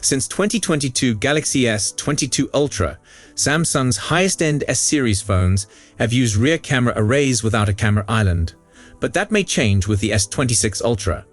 Since 2022 Galaxy S22 Ultra, Samsung's highest-end S-series phones have used rear camera arrays without a camera island, but that may change with the S26 Ultra.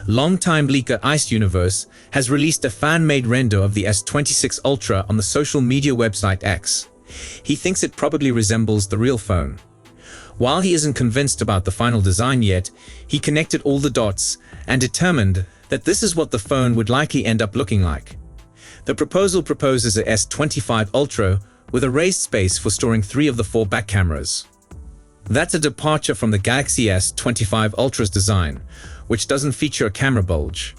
Longtime leaker Ice Universe has released a fan-made render of the S26 Ultra on the social media website X. He thinks it probably resembles the real phone. While he isn't convinced about the final design yet, he connected all the dots and determined that this is what the phone would likely end up looking like. The proposal proposes a S25 Ultra with a raised space for storing 3 of the 4 back cameras. That's a departure from the Galaxy S25 Ultra's design, which doesn't feature a camera bulge.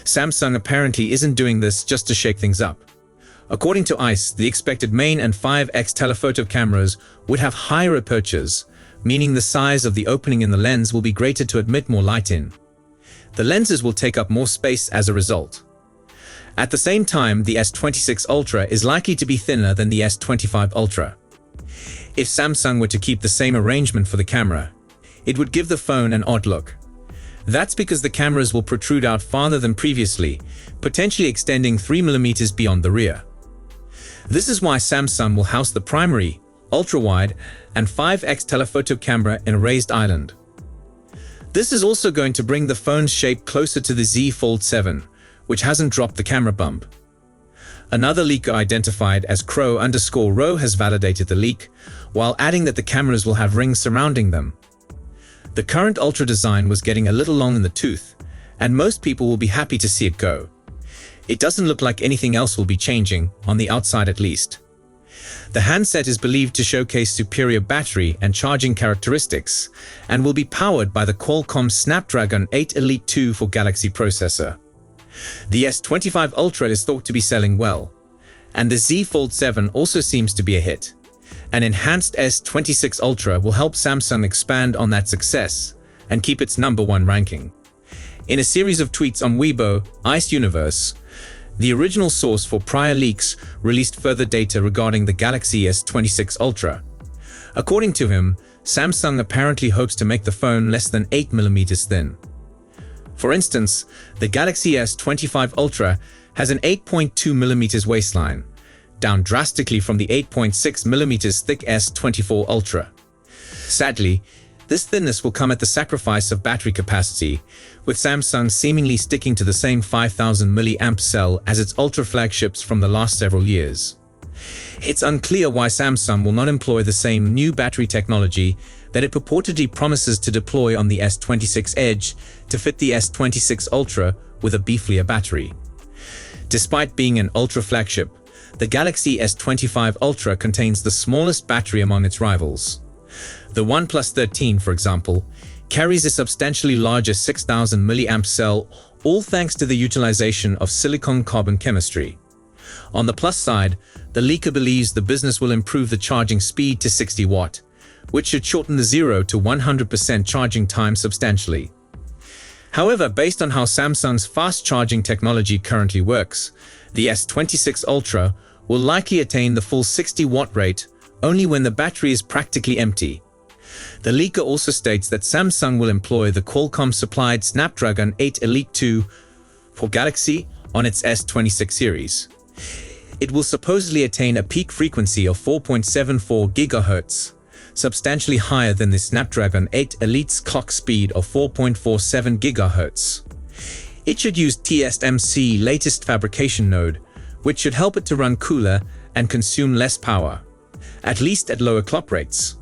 Samsung apparently isn't doing this just to shake things up. According to ICE, the expected main and 5x telephoto cameras would have higher apertures, meaning the size of the opening in the lens will be greater to admit more light in. The lenses will take up more space as a result. At the same time, the S26 Ultra is likely to be thinner than the S25 Ultra. If Samsung were to keep the same arrangement for the camera, it would give the phone an odd look. That's because the cameras will protrude out farther than previously, potentially extending 3mm beyond the rear. This is why Samsung will house the primary, ultra-wide, and 5x telephoto camera in a raised island. This is also going to bring the phone's shape closer to the Z Fold 7, which hasn't dropped the camera bump. Another leaker identified as Crow_Row has validated the leak, while adding that the cameras will have rings surrounding them. The current Ultra design was getting a little long in the tooth, and most people will be happy to see it go. It doesn't look like anything else will be changing, on the outside at least. The handset is believed to showcase superior battery and charging characteristics, and will be powered by the Qualcomm Snapdragon 8 Elite 2 for Galaxy processor. The S25 Ultra is thought to be selling well, and the Z Fold 7 also seems to be a hit. An enhanced S26 Ultra will help Samsung expand on that success and keep its #1 ranking. In a series of tweets on Weibo, Ice Universe, the original source for prior leaks, released further data regarding the Galaxy S26 Ultra. According to him, Samsung apparently hopes to make the phone less than 8mm thin. For instance, the Galaxy S25 Ultra has an 8.2mm waistline, down drastically from the 8.6mm thick S24 Ultra. Sadly, this thinness will come at the sacrifice of battery capacity, with Samsung seemingly sticking to the same 5000 mAh cell as its Ultra flagships from the last several years. It's unclear why Samsung will not employ the same new battery technology that it purportedly promises to deploy on the S26 Edge to fit the S26 Ultra with a beefier battery. Despite being an Ultra flagship, the Galaxy S25 Ultra contains the smallest battery among its rivals. The OnePlus 13, for example, carries a substantially larger 6000 mAh cell, all thanks to the utilization of silicon-carbon chemistry. On the plus side, the leaker believes the business will improve the charging speed to 60 watt, which should shorten the 0 to 100% charging time substantially. However, based on how Samsung's fast charging technology currently works, the S26 Ultra will likely attain the full 60 watt rate only when the battery is practically empty. The leaker also states that Samsung will employ the Qualcomm-supplied Snapdragon 8 Elite 2 for Galaxy on its S26 series. It will supposedly attain a peak frequency of 4.74 GHz, substantially higher than the Snapdragon 8 Elite's clock speed of 4.47 GHz. It should use TSMC latest fabrication node, which should help it to run cooler and consume less power, at least at lower clock rates.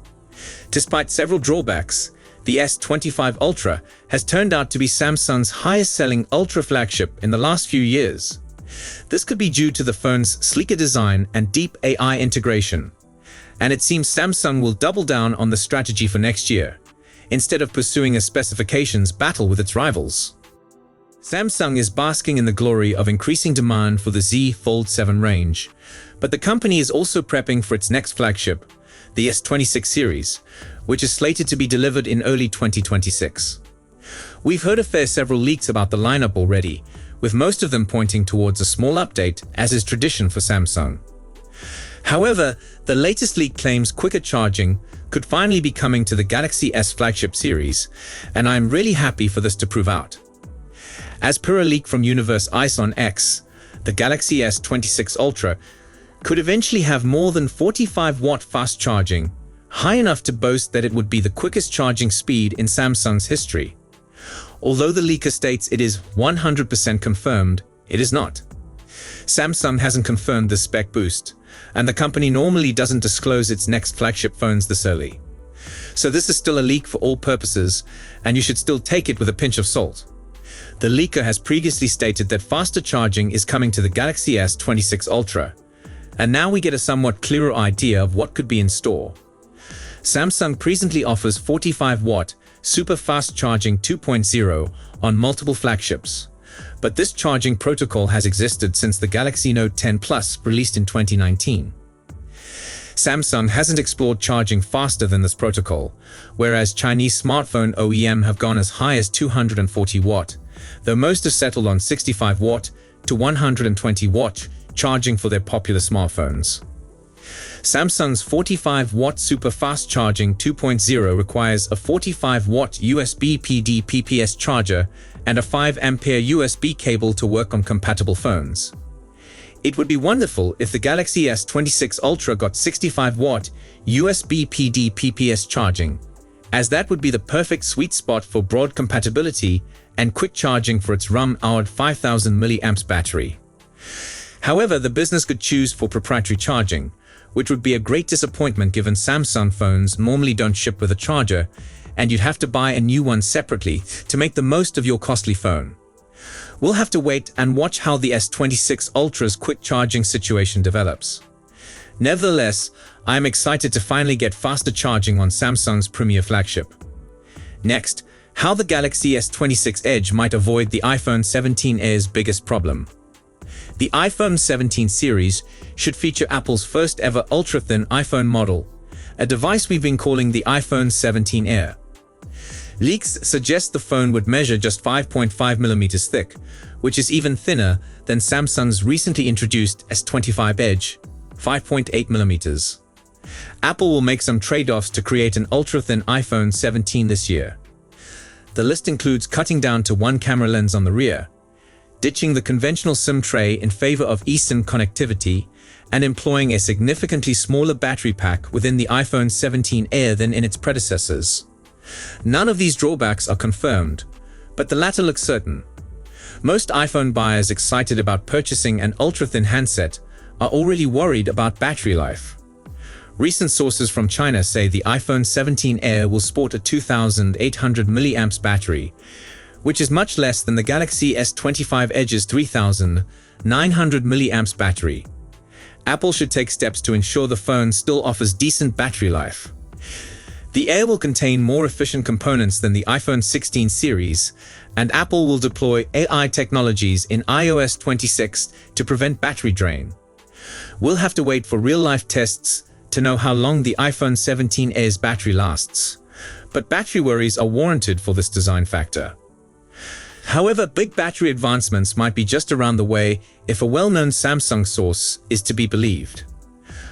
Despite several drawbacks, the S25 Ultra has turned out to be Samsung's highest-selling Ultra flagship in the last few years. This could be due to the phone's sleeker design and deep AI integration, and it seems Samsung will double down on the strategy for next year, instead of pursuing a specifications battle with its rivals. Samsung is basking in the glory of increasing demand for the Z Fold 7 range, but the company is also prepping for its next flagship, the S26 series, which is slated to be delivered in early 2026. We've heard several leaks about the lineup already, with most of them pointing towards a small update, as is tradition for Samsung. However, the latest leak claims quicker charging could finally be coming to the Galaxy S flagship series, and I'm really happy for this to prove out. As per a leak from Universe Ice on X, the Galaxy S26 Ultra could eventually have more than 45-watt fast charging, high enough to boast that it would be the quickest charging speed in Samsung's history. Although the leaker states it is 100% confirmed, it is not. Samsung hasn't confirmed this spec boost, and the company normally doesn't disclose its next flagship phones this early. So this is still a leak for all purposes, and you should still take it with a pinch of salt. The leaker has previously stated that faster charging is coming to the Galaxy S26 Ultra, and now we get a somewhat clearer idea of what could be in store. Samsung presently offers 45-watt super fast charging 2.0 on multiple flagships, but this charging protocol has existed since the Galaxy Note 10 Plus released in 2019. Samsung hasn't explored charging faster than this protocol, whereas Chinese smartphone OEM have gone as high as 240 watt, though most have settled on 65 watt to 120 watt charging for their popular smartphones. Samsung's 45-watt super fast charging 2.0 requires a 45-watt USB PD PPS charger and a 5-ampere USB cable to work on compatible phones. It would be wonderful if the Galaxy S26 Ultra got 65-watt USB PD PPS charging, as that would be the perfect sweet spot for broad compatibility and quick charging for its RAM-powered 5000 mAh battery. However, the business could choose for proprietary charging, which would be a great disappointment given Samsung phones normally don't ship with a charger, and you'd have to buy a new one separately to make the most of your costly phone. We'll have to wait and watch how the S26 Ultra's quick charging situation develops. Nevertheless, I am excited to finally get faster charging on Samsung's premier flagship. Next, how the Galaxy S26 Edge might avoid the iPhone 17 Air's biggest problem. The iPhone 17 series should feature Apple's first ever ultra-thin iPhone model, a device we've been calling the iPhone 17 Air. Leaks suggest the phone would measure just 5.5mm thick, which is even thinner than Samsung's recently introduced S25 Edge, 5.8mm. Apple will make some trade-offs to create an ultra-thin iPhone 17 this year. The list includes cutting down to one camera lens on the rear, ditching the conventional SIM tray in favor of eSIM connectivity, and employing a significantly smaller battery pack within the iPhone 17 Air than in its predecessors. None of these drawbacks are confirmed, but the latter looks certain. Most iPhone buyers excited about purchasing an ultra-thin handset are already worried about battery life. Recent sources from China say the iPhone 17 Air will sport a 2800 mAh battery, which is much less than the Galaxy S25 Edge's 3900 mAh battery. Apple should take steps to ensure the phone still offers decent battery life. The Air will contain more efficient components than the iPhone 16 series, and Apple will deploy AI technologies in iOS 26 to prevent battery drain. We'll have to wait for real-life tests to know how long the iPhone 17 Air's battery lasts, but battery worries are warranted for this design factor. However, big battery advancements might be just around the way if a well-known Samsung source is to be believed.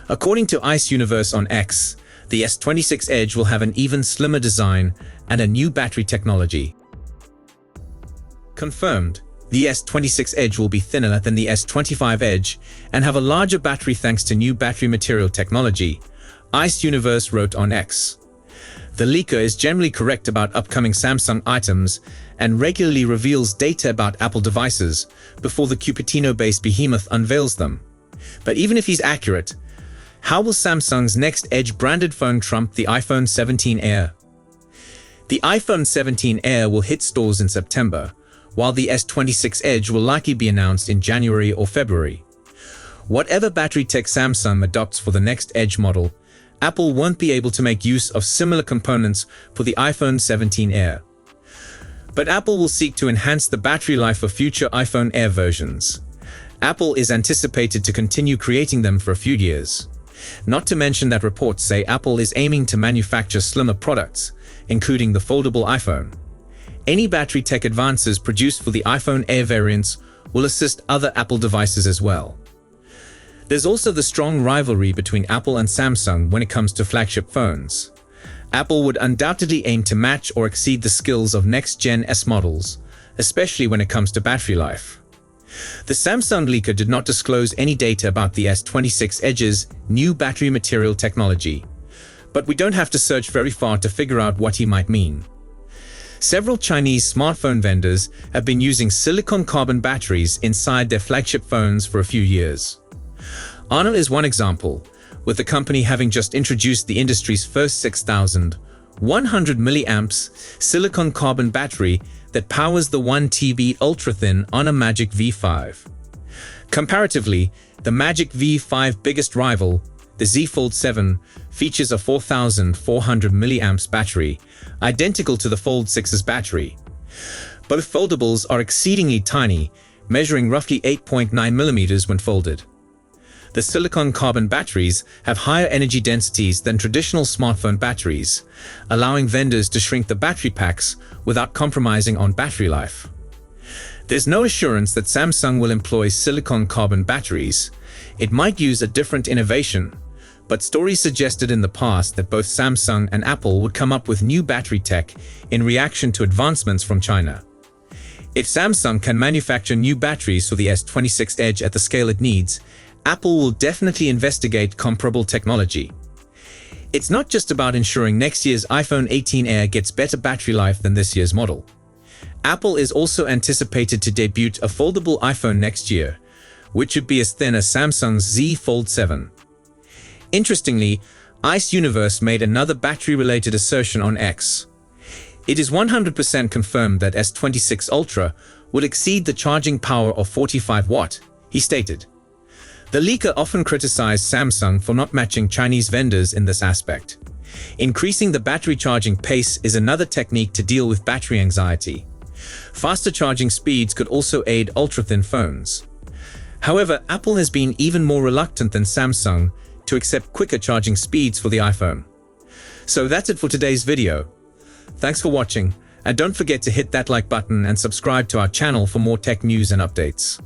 According to Ice Universe on X, the S26 Edge will have an even slimmer design and a new battery technology. Confirmed, the S26 Edge will be thinner than the S25 Edge and have a larger battery thanks to new battery material technology, Ice Universe wrote on X. The leaker is generally correct about upcoming Samsung items and regularly reveals data about Apple devices before the Cupertino-based behemoth unveils them. But even if he's accurate, how will Samsung's next Edge-branded phone trump the iPhone 17 Air? The iPhone 17 Air will hit stores in September, while the S26 Edge will likely be announced in January or February. Whatever battery tech Samsung adopts for the next Edge model, Apple won't be able to make use of similar components for the iPhone 17 Air. But Apple will seek to enhance the battery life of future iPhone Air versions. Apple is anticipated to continue creating them for a few years. Not to mention that reports say Apple is aiming to manufacture slimmer products, including the foldable iPhone. Any battery tech advances produced for the iPhone Air variants will assist other Apple devices as well. There's also the strong rivalry between Apple and Samsung when it comes to flagship phones. Apple would undoubtedly aim to match or exceed the skills of next-gen S models, especially when it comes to battery life. The Samsung leaker did not disclose any data about the S26 Edge's new battery material technology, but we don't have to search very far to figure out what he might mean. Several Chinese smartphone vendors have been using silicon-carbon batteries inside their flagship phones for a few years. Honor is one example, with the company having just introduced the industry's first 6,100 mAh silicon-carbon battery that powers the 1 TB ultra-thin Honor Magic V5. Comparatively, the Magic V5 biggest rival, the Z Fold 7, features a 4,400 mAh battery, identical to the Fold 6's battery. Both foldables are exceedingly tiny, measuring roughly 8.9 mm when folded. The silicon-carbon batteries have higher energy densities than traditional smartphone batteries, allowing vendors to shrink the battery packs without compromising on battery life. There's no assurance that Samsung will employ silicon-carbon batteries. It might use a different innovation, but stories suggested in the past that both Samsung and Apple would come up with new battery tech in reaction to advancements from China. If Samsung can manufacture new batteries for the S26 Edge at the scale it needs, Apple will definitely investigate comparable technology. It's not just about ensuring next year's iPhone 18 Air gets better battery life than this year's model. Apple is also anticipated to debut a foldable iPhone next year, which would be as thin as Samsung's Z Fold 7. Interestingly, Ice Universe made another battery-related assertion on X. It is 100% confirmed that S26 Ultra will exceed the charging power of 45 watt, he stated. The leaker often criticized Samsung for not matching Chinese vendors in this aspect. Increasing the battery charging pace is another technique to deal with battery anxiety. Faster charging speeds could also aid ultra-thin phones. However, Apple has been even more reluctant than Samsung to accept quicker charging speeds for the iPhone. So that's it for today's video. Thanks for watching, and don't forget to hit that like button and subscribe to our channel for more tech news and updates.